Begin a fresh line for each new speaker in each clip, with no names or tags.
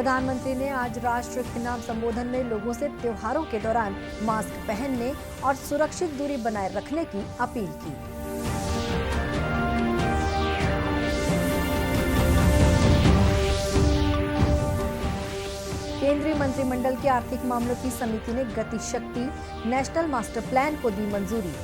प्रधानमंत्री ने आज राष्ट्र के नाम संबोधन में लोगों से त्योहारों के दौरान मास्क पहनने और सुरक्षित दूरी बनाए रखने की अपील की। केंद्रीय मंत्रिमंडल की आर्थिक मामलों की समिति ने गति शक्ति नेशनल मास्टर प्लान को दी मंजूरी।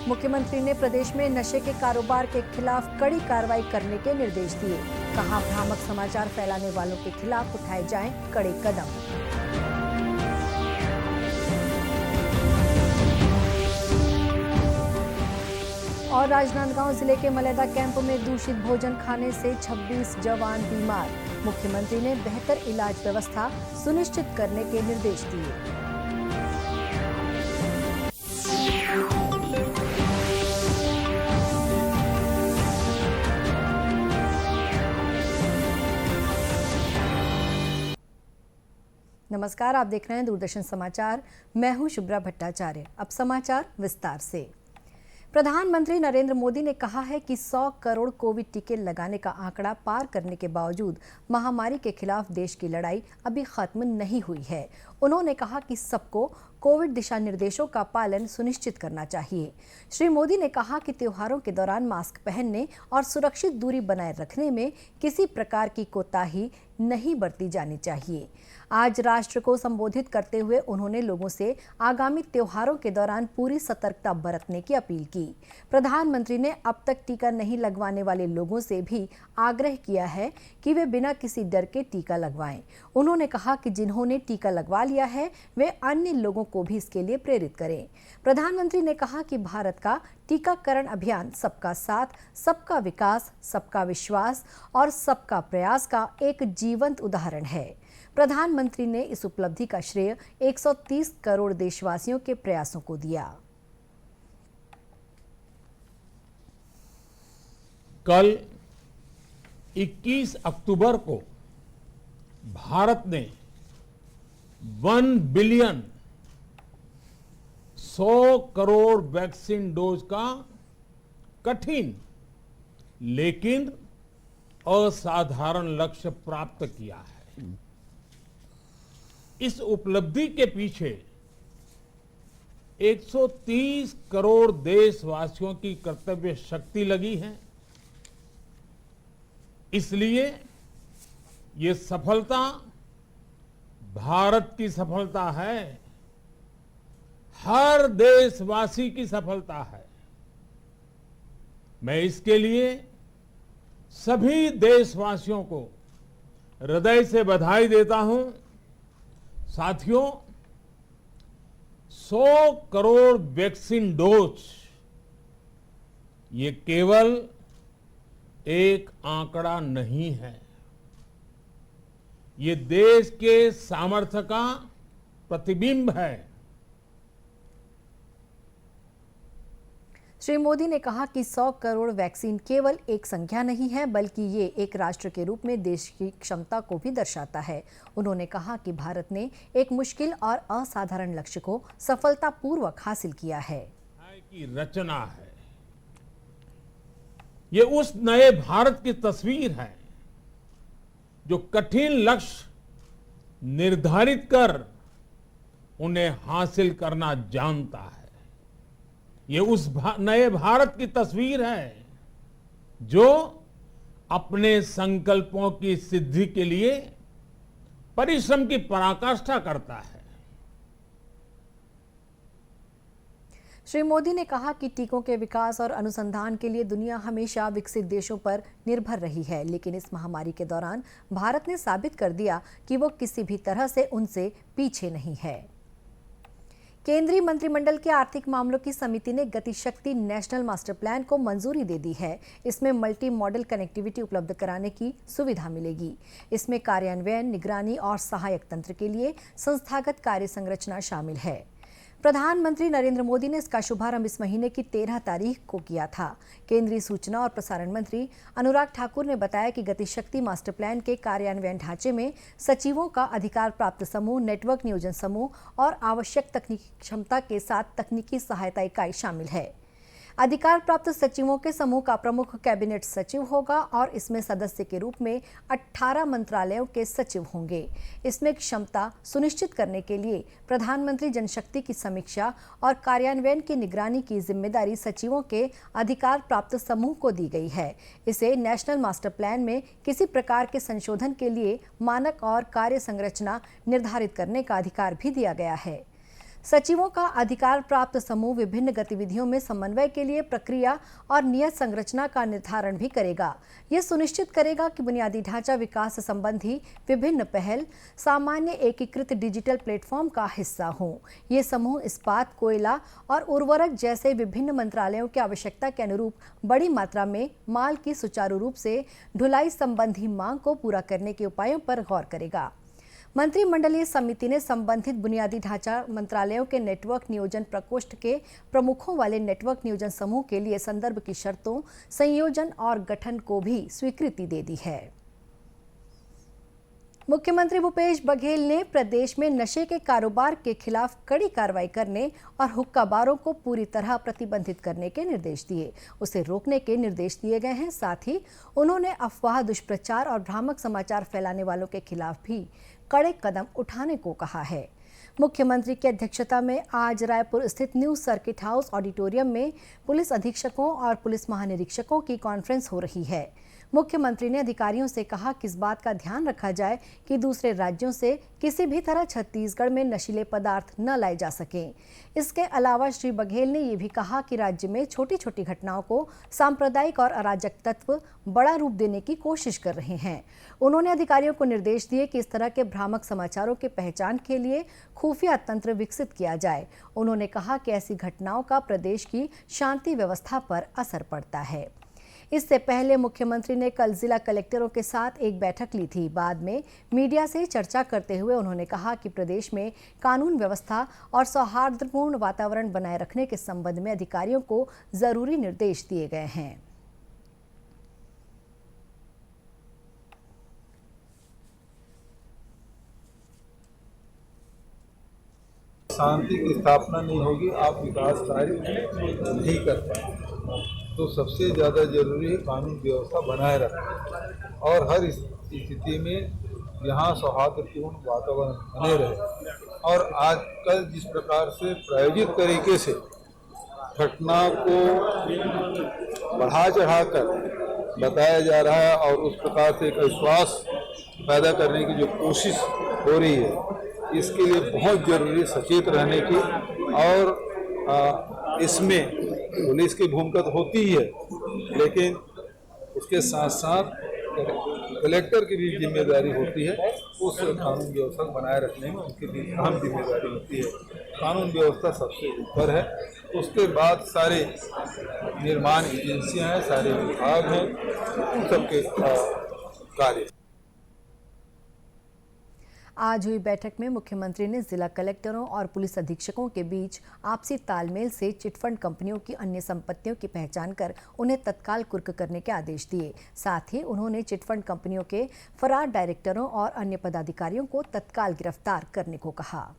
मुख्यमंत्री ने प्रदेश में नशे के कारोबार के खिलाफ कड़ी कार्रवाई करने के निर्देश दिए। कहा, भ्रामक समाचार फैलाने वालों के खिलाफ उठाए जाएं कड़े कदम। और राजनांदगांव जिले के मलेदा कैंप में दूषित भोजन खाने से 26 जवान बीमार। मुख्यमंत्री ने बेहतर इलाज व्यवस्था सुनिश्चित करने के निर्देश दिए। नमस्कार, आप देख रहे हैं दूरदर्शन समाचार। मैं हूं शुभ्रा भट्टाचार्य। अब समाचार विस्तार से। प्रधानमंत्री नरेंद्र मोदी ने कहा है कि 100 करोड़ कोविड टीके लगाने का आंकड़ा पार करने के बावजूद महामारी के खिलाफ देश की लड़ाई अभी खत्म नहीं हुई है। उन्होंने कहा कि सबको कोविड दिशा निर्देशों का पालन सुनिश्चित करना चाहिए। श्री मोदी ने कहा कि त्योहारों के दौरान मास्क पहनने और सुरक्षित दूरी बनाए रखने में किसी प्रकार की कोताही नहीं बरती जानी चाहिए। आज राष्ट्र को संबोधित करते हुए उन्होंने लोगों से आगामी त्योहारों के दौरान पूरी सतर्कता बरतने की अपील की। प्रधानमंत्री ने अब तक टीका नहीं लगवाने वाले लोगों से भी आग्रह किया है कि वे बिना किसी डर के टीका लगवाएं। उन्होंने कहा कि जिन्होंने टीका लगवा लिया है वे अन्य लोगों को भी इसके लिए प्रेरित करें। प्रधानमंत्री ने कहा कि भारत का टीकाकरण अभियान सबका साथ, सबका विकास, सबका विश्वास और सबका प्रयास का एक जीवंत उदाहरण है। प्रधानमंत्री ने इस उपलब्धि का श्रेय 130 करोड़ देशवासियों के प्रयासों को दिया।
कल 21 अक्टूबर को भारत ने 1 बिलियन 100 करोड़ वैक्सीन डोज का कठिन लेकिन असाधारण लक्ष्य प्राप्त किया है। इस उपलब्धि के पीछे 130 करोड़ देशवासियों की कर्तव्य शक्ति लगी है। इसलिए ये सफलता भारत की सफलता है, हर देशवासी की सफलता है। मैं इसके लिए सभी देशवासियों को हृदय से बधाई देता हूं। साथियों, 100 करोड़ वैक्सीन डोज ये केवल एक आंकड़ा नहीं है, ये देश के सामर्थ्य का प्रतिबिंब है।
श्री मोदी ने कहा कि 100 करोड़ वैक्सीन केवल एक संख्या नहीं है, बल्कि ये एक राष्ट्र के रूप में देश की क्षमता को भी दर्शाता है। उन्होंने कहा कि भारत ने एक मुश्किल और असाधारण लक्ष्य को सफलतापूर्वक हासिल किया है।
की रचना है, ये उस नए भारत की तस्वीर है जो कठिन लक्ष्य निर्धारित कर उन्हें हासिल करना जानता है। ये उस नए भारत की तस्वीर है जो अपने संकल्पों की सिद्धि के लिए परिश्रम की पराकाष्ठा करता है।
श्री मोदी ने कहा कि टीकों के विकास और अनुसंधान के लिए दुनिया हमेशा विकसित देशों पर निर्भर रही है, लेकिन इस महामारी के दौरान भारत ने साबित कर दिया कि वो किसी भी तरह से उनसे पीछे नहीं है। केंद्रीय मंत्रिमंडल के आर्थिक मामलों की समिति ने गति शक्ति नेशनल मास्टर प्लान को मंजूरी दे दी है। इसमें मल्टी मॉडल कनेक्टिविटी उपलब्ध कराने की सुविधा मिलेगी। इसमें कार्यान्वयन, निगरानी और सहायक तंत्र के लिए संस्थागत कार्य संरचना शामिल है। प्रधानमंत्री नरेंद्र मोदी ने इसका शुभारंभ इस महीने की 13 तारीख को किया था। केंद्रीय सूचना और प्रसारण मंत्री अनुराग ठाकुर ने बताया कि गतिशक्ति मास्टर प्लान के कार्यान्वयन ढांचे में सचिवों का अधिकार प्राप्त समूह, नेटवर्क नियोजन समूह और आवश्यक तकनीकी क्षमता के साथ तकनीकी सहायता इकाई शामिल है। अधिकार प्राप्त सचिवों के समूह का प्रमुख कैबिनेट सचिव होगा और इसमें सदस्य के रूप में 18 मंत्रालयों के सचिव होंगे। इसमें क्षमता सुनिश्चित करने के लिए प्रधानमंत्री जनशक्ति की समीक्षा और कार्यान्वयन की निगरानी की जिम्मेदारी सचिवों के अधिकार प्राप्त समूह को दी गई है। इसे नेशनल मास्टर प्लान में किसी प्रकार के संशोधन के लिए मानक और कार्य संरचना निर्धारित करने का अधिकार भी दिया गया है। सचिवों का अधिकार प्राप्त समूह विभिन्न गतिविधियों में समन्वय के लिए प्रक्रिया और नियत संरचना का निर्धारण भी करेगा। यह सुनिश्चित करेगा कि बुनियादी ढांचा विकास संबंधी विभिन्न पहल सामान्य एकीकृत डिजिटल प्लेटफॉर्म का हिस्सा हों। ये समूह इस्पात, कोयला और उर्वरक जैसे विभिन्न मंत्रालयों की आवश्यकता के अनुरूप बड़ी मात्रा में माल की सुचारू रूप से ढुलाई संबंधी मांग को पूरा करने के उपायों पर गौर करेगा। मंत्रिमंडलीय समिति ने संबंधित बुनियादी ढांचा मंत्रालयों के नेटवर्क नियोजन प्रकोष्ठ के प्रमुखों वाले नेटवर्क नियोजन समूह के लिए संदर्भ की शर्तों, संयोजन और गठन को भी स्वीकृति दे दी है। मुख्यमंत्री भूपेश बघेल ने प्रदेश में नशे के कारोबार के खिलाफ कड़ी कार्रवाई करने और हुक्का बारों को पूरी तरह प्रतिबंधित करने के निर्देश दिए। उसे रोकने के निर्देश दिए गए हैं। साथ ही उन्होंने अफवाह, दुष्प्रचार और भ्रामक समाचार फैलाने वालों के खिलाफ भी कड़े कदम उठाने को कहा है। मुख्यमंत्री की अध्यक्षता में आज रायपुर स्थित न्यू सर्किट हाउस ऑडिटोरियम में पुलिस अधीक्षकों और पुलिस महानिरीक्षकों की कॉन्फ्रेंस हो रही है। मुख्यमंत्री ने अधिकारियों से कहा कि इस बात का ध्यान रखा जाए कि दूसरे राज्यों से किसी भी तरह छत्तीसगढ़ में नशीले पदार्थ न लाए जा सकें। इसके अलावा श्री बघेल ने ये भी कहा कि राज्य में छोटी छोटी घटनाओं को सांप्रदायिक और अराजक तत्व बड़ा रूप देने की कोशिश कर रहे हैं। उन्होंने अधिकारियों को निर्देश दिए कि इस तरह के भ्रामक समाचारों की पहचान के लिए खुफिया तंत्र विकसित किया जाए। उन्होंने कहा कि ऐसी घटनाओं का प्रदेश की शांति व्यवस्था पर असर पड़ता है। इससे पहले मुख्यमंत्री ने कल जिला कलेक्टरों के साथ एक बैठक ली थी। बाद में मीडिया से चर्चा करते हुए उन्होंने कहा कि प्रदेश में कानून व्यवस्था और सौहार्दपूर्ण वातावरण बनाए रखने के संबंध में अधिकारियों को जरूरी निर्देश दिए गए हैं।
शांति की स्थापना नहीं होगी, आप विकास कार्य नहीं कर पाएंगे। तो सबसे ज़्यादा जरूरी है कानून व्यवस्था बनाए रखना और हर स्थिति में यहाँ सौहार्दपूर्ण वातावरण बने रहे। और आजकल जिस प्रकार से प्रायोजित तरीके से घटना को बढ़ा चढ़ाकर बताया जा रहा है और उस प्रकार से एक विश्वास पैदा करने की जो कोशिश हो रही है, इसके लिए बहुत जरूरी सचेत रहने की और इसमें पुलिस की भूमिका तो होती ही है, लेकिन उसके साथ साथ कलेक्टर की भी जिम्मेदारी होती है। उस कानून व्यवस्था बनाए रखने में उनकी भी अहम जिम्मेदारी होती है। कानून व्यवस्था सबसे ऊपर है, उसके बाद सारे निर्माण एजेंसियां हैं, सारे विभाग हैं, उन सबके कार्य।
आज हुई बैठक में मुख्यमंत्री ने जिला कलेक्टरों और पुलिस अधीक्षकों के बीच आपसी तालमेल से चिटफंड कंपनियों की अन्य संपत्तियों की पहचान कर उन्हें तत्काल कुर्क करने के आदेश दिए। साथ ही उन्होंने चिटफंड कंपनियों के फरार डायरेक्टरों और अन्य पदाधिकारियों को तत्काल गिरफ्तार करने को कहा।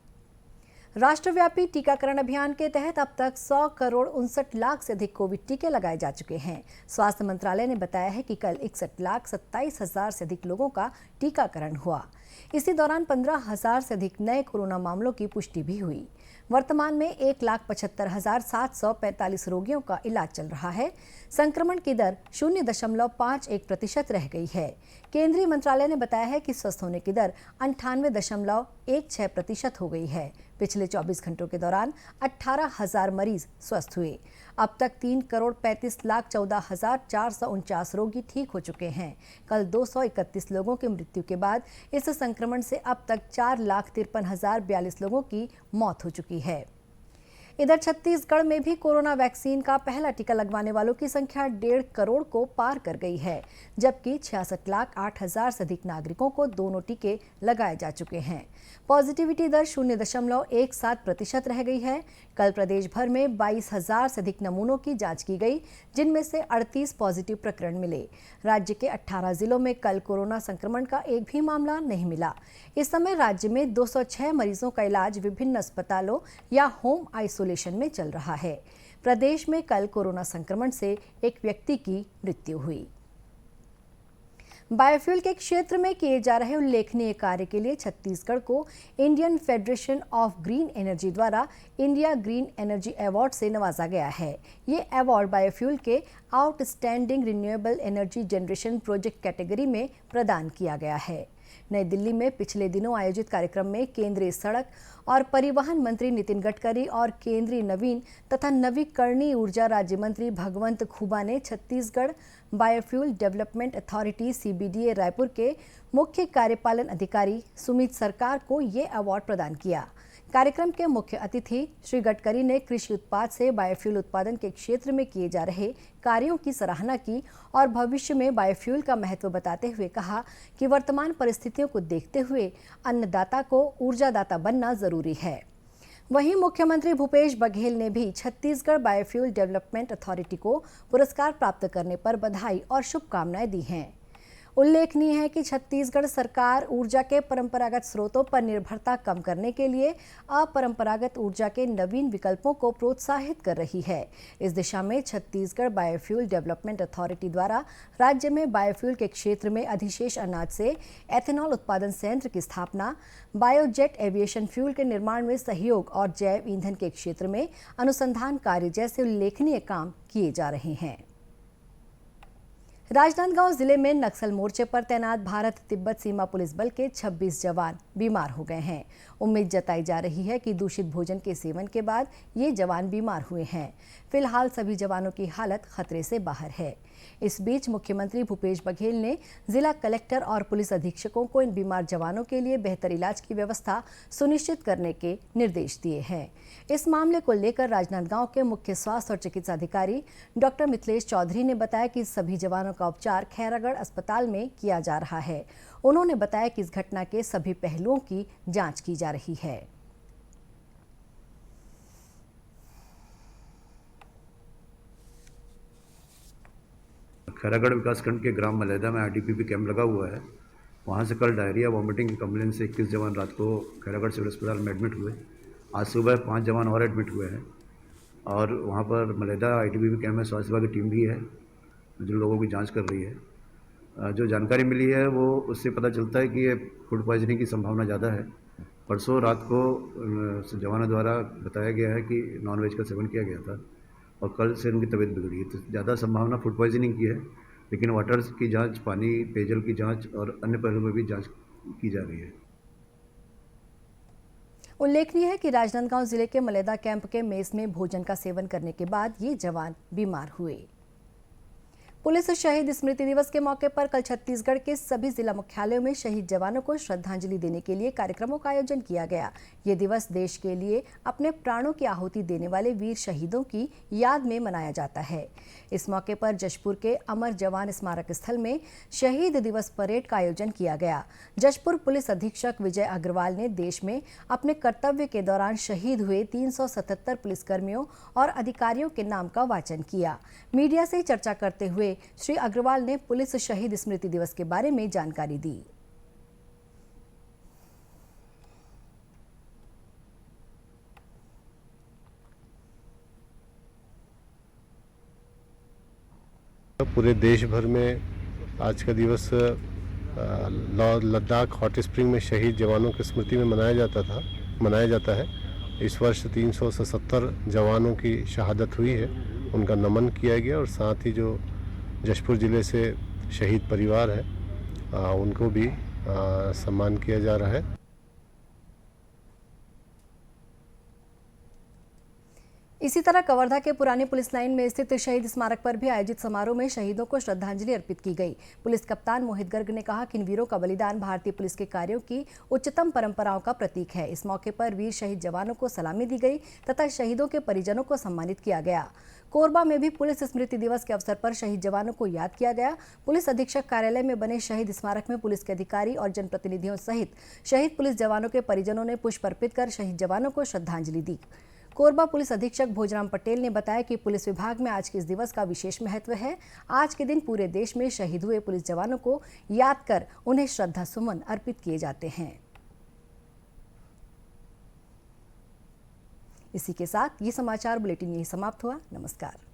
राष्ट्रव्यापी टीकाकरण अभियान के तहत अब तक 100 करोड़ 59 लाख से अधिक कोविड टीके लगाए जा चुके हैं। स्वास्थ्य मंत्रालय ने बताया है कि कल 61 लाख 27 हजार से अधिक लोगों का टीकाकरण हुआ। इसी दौरान 15,000 से अधिक नए कोरोना मामलों की पुष्टि भी हुई। वर्तमान में 1,75,745 रोगियों का इलाज चल रहा है। संक्रमण की दर 0.51% रह गई है। केंद्रीय मंत्रालय ने बताया है कि स्वस्थ होने की दर 98.16% हो गई है। पिछले 24 घंटों के दौरान 18,000 मरीज स्वस्थ हुए। अब तक 3,35,14,449 रोगी ठीक हो चुके हैं। कल 231 लोगों की मृत्यु के बाद इस संक्रमण से अब तक 4,53,042 लोगों की मौत हो चुकी है। इधर छत्तीसगढ़ में भी कोरोना वैक्सीन का पहला टीका लगवाने वालों की संख्या 1.5 करोड़ को पार कर गई है, जबकि 66,08,000 से अधिक नागरिकों को दोनों टीके लगाए जा चुके हैं। पॉजिटिविटी दर 0.17% रह गई है। कल प्रदेश भर में 22,000 से अधिक नमूनों की जांच की गई, जिनमें से 38 पॉजिटिव प्रकरण मिले। राज्य के 18 जिलों में कल कोरोना संक्रमण का एक भी मामला नहीं मिला। इस समय राज्य में 206 मरीजों का इलाज विभिन्न अस्पतालों या होम आइसोलेशन में चल रहा है। प्रदेश में कल कोरोना संक्रमण से एक व्यक्ति की मृत्यु हुई। बायोफ्यूल के क्षेत्र में किए जा रहे उल्लेखनीय कार्य के लिए छत्तीसगढ़ को Indian federation of green energy द्वारा इंडिया ग्रीन एनर्जी अवार्ड से नवाजा गया है। ये अवार्ड बायोफ्यूल के outstanding renewable energy generation project category में प्रदान किया गया है। नई दिल्ली में पिछले दिनों आयोजित कार्यक्रम में केंद्रीय सड़क और परिवहन मंत्री नितिन गडकरी और केंद्रीय नवीन तथा नवीकरणीय ऊर्जा राज्य मंत्री भगवंत खुबा ने Chhattisgarh biofuel development authority CBDA Raipur के मुख्य कार्यपालन अधिकारी सुमित सरकार को ये अवार्ड प्रदान किया। कार्यक्रम के मुख्य अतिथि श्री गडकरी ने कृषि उत्पाद से बायोफ्यूल उत्पादन के क्षेत्र में किए जा रहे कार्यों की सराहना की और भविष्य में बायोफ्यूल का महत्व बताते हुए कहा कि वर्तमान परिस्थितियों को देखते हुए अन्नदाता को ऊर्जादाता बनना जरूरी है। वहीं मुख्यमंत्री भूपेश बघेल ने भी छत्तीसगढ़ बायोफ्यूल डेवलपमेंट अथॉरिटी को पुरस्कार प्राप्त करने पर बधाई और शुभकामनाएं दी हैं। उल्लेखनीय है कि छत्तीसगढ़ सरकार ऊर्जा के परंपरागत स्रोतों पर निर्भरता कम करने के लिए अपरंपरागत ऊर्जा के नवीन विकल्पों को प्रोत्साहित कर रही है। इस दिशा में छत्तीसगढ़ बायोफ्यूल डेवलपमेंट अथॉरिटी द्वारा राज्य में बायोफ्यूल के क्षेत्र में अधिशेष अनाज से एथेनॉल उत्पादन संयंत्र की स्थापना, बायोजेट एविएशन फ्यूल के निर्माण में सहयोग और जैव ईंधन के क्षेत्र में अनुसंधान कार्य जैसे उल्लेखनीय काम किए जा रहे हैं। राजनांदगांव जिले में नक्सल मोर्चे पर तैनात भारत तिब्बत सीमा पुलिस बल के 26 जवान बीमार हो गए हैं। उम्मीद जताई जा रही है कि दूषित भोजन के सेवन के बाद ये जवान बीमार हुए हैं। फिलहाल सभी जवानों की हालत खतरे से बाहर है। इस बीच मुख्यमंत्री भूपेश बघेल ने जिला कलेक्टर और पुलिस अधीक्षकों को इन बीमार जवानों के लिए बेहतर इलाज की व्यवस्था सुनिश्चित करने के निर्देश दिए हैं। इस मामले को लेकर राजनांदगांव के मुख्य स्वास्थ्य और चिकित्सा अधिकारी डॉक्टर मिथिलेश चौधरी ने बताया कि सभी जवानों का उपचार खैरागढ़ अस्पताल में किया जा रहा है। उन्होंने बताया कि इस घटना के सभी पहलुओं की जांच की जा रही है।
खैरागढ़ विकासखंड के ग्राम मलेदा में ITBP कैंप लगा हुआ है। वहाँ से कल डायरिया वॉमिटिंग कंप्लेन से 21 जवान रात को खैरागढ़ सिविल अस्पताल में एडमिट हुए। आज सुबह 5 जवान और एडमिट हुए हैं और वहाँ पर मलेदा ITBP कैंप में स्वास्थ्य विभाग की टीम भी है जो लोगों की जांच कर रही है। जो जानकारी मिली है वो उससे पता चलता है कि ये फूड पॉइजनिंग की संभावना ज़्यादा है। परसों रात को जवानों द्वारा बताया गया है कि नॉनवेज का सेवन किया गया था और कल से उनकी तबीयत बिगड़ी है, तो ज़्यादा संभावना फूड पॉइजनिंग की है। लेकिन वाटर की जांच, पानी पेयजल की जांच और अन्य पहलुओं में भी जांच की जा रही है।
उल्लेखनीय है कि राजनांदगांव जिले के मलेदा कैंप के मेस में भोजन का सेवन करने के बाद ये जवान बीमार हुए। पुलिस शहीद स्मृति दिवस के मौके पर कल छत्तीसगढ़ के सभी जिला मुख्यालयों में शहीद जवानों को श्रद्धांजलि देने के लिए कार्यक्रमों का आयोजन किया गया। ये दिवस देश के लिए अपने प्राणों की आहुति देने वाले वीर शहीदों की याद में मनाया जाता है। इस मौके पर जशपुर के अमर जवान स्मारक स्थल में शहीद दिवस परेड का आयोजन किया गया। जशपुर पुलिस अधीक्षक विजय अग्रवाल ने देश में अपने कर्तव्य के दौरान शहीद हुए 377 पुलिसकर्मियों और अधिकारियों के नाम का वाचन किया। मीडिया से चर्चा करते हुए श्री अग्रवाल ने पुलिस शहीद स्मृति दिवस के बारे में जानकारी दी।
पूरे देश भर में आज का दिवस लद्दाख हॉट स्प्रिंग में शहीद जवानों की स्मृति में मनाया जाता है। इस वर्ष 377 जवानों की शहादत हुई है, उनका नमन किया गया और साथ ही जो जशपुर जिले से शहीद परिवार है उनको भी सम्मान किया जा रहा है।
इसी तरह कवर्धा के पुरानी पुलिस लाइन में स्थित शहीद स्मारक पर भी आयोजित समारोह में शहीदों को श्रद्धांजलि अर्पित की गई। पुलिस कप्तान मोहित गर्ग ने कहा कि इन वीरों का बलिदान भारतीय पुलिस के कार्यों की उच्चतम परंपराओं का प्रतीक है। इस मौके पर वीर शहीद जवानों को सलामी दी गई तथा शहीदों के परिजनों को सम्मानित किया गया। कोरबा में भी पुलिस स्मृति दिवस के अवसर पर शहीद जवानों को याद किया गया। पुलिस अधीक्षक कार्यालय में बने शहीद स्मारक में पुलिस के अधिकारी और जनप्रतिनिधियों सहित शहीद पुलिस जवानों के परिजनों ने पुष्प अर्पित कर शहीद जवानों को श्रद्धांजलि दी। कोरबा पुलिस अधीक्षक भोजराम पटेल ने बताया कि पुलिस विभाग में आज के इस दिवस का विशेष महत्व है। आज के दिन पूरे देश में शहीद हुए पुलिस जवानों को याद कर उन्हें श्रद्धा सुमन अर्पित किए जाते हैं। इसी के साथ ये समाचार बुलेटिन यही समाप्त हुआ। नमस्कार।